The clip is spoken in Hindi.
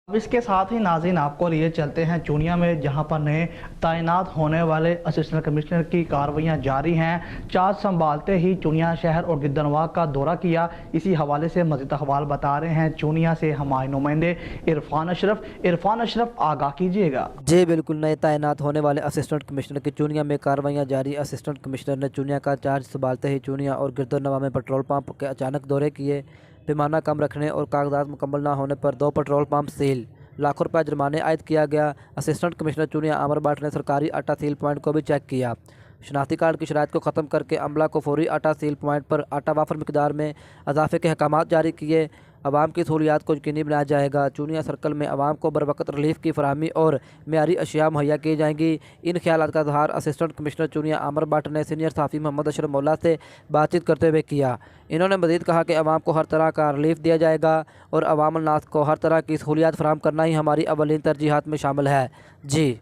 अब इसके साथ ही नाज़रीन आपको लिए चलते हैं चूनिया में, जहां पर नए तैनात होने वाले असिस्टेंट कमिश्नर की कार्रवाइयां जारी हैं। चार्ज संभालते ही चूनिया शहर और गिद्धनवाह का दौरा किया। इसी हवाले से मज़ीद अखबार बता रहे हैं चूनिया से हमारे नुमाइंदे इरफान अशरफ आगाह कीजिएगा। जी बिल्कुल, नए तैनात होने वाले असिस्टेंट कमिश्नर की चूनिया में कार्रवाइयां जारी। असिस्टेंट कमिश्नर ने चूनिया का चार्ज संभालते ही चूनिया और गिरदनवा में पेट्रोल पंप के अचानक दौरे किए। पैमाना कम रखने और कागजात मुकम्मल न होने पर 2 पेट्रोल पंप सील, लाखों रुपये जुर्माने आयद किया गया। असिस्टेंट कमिश्नर चूनिया अमर भट्ट ने सरकारी आटा सील पॉइंट को भी चेक किया। शनाख्ती कार्ड की शराइत को ख़त्म करके अमला को फौरी आटा सील पॉइंट पर आटा वाफर मिकदार में इजाफे के अहकाम जारी किए। आवाम की सहूलियात को यकीनी बनाया जाएगा। चूनिया सर्कल में आवाम को बर वक्त रिलीफ की फराहमी और मेयारी अशिया मुहैया की जाएंगी। इन ख्यालात का इजहार असिस्टेंट कमिश्नर चूनिया आमर भट्ट ने सीनियर सहाफ़ी मोहम्मद अशरफ मौला से बातचीत करते हुए किया। इन्होंने मज़ीद कहा कि आवाम को हर तरह का रिलीफ दिया जाएगा और अवाम नास को हर तरह की सहूलियात फराहम करना ही हमारी अवलिन तरजीहात में शामिल है। जी।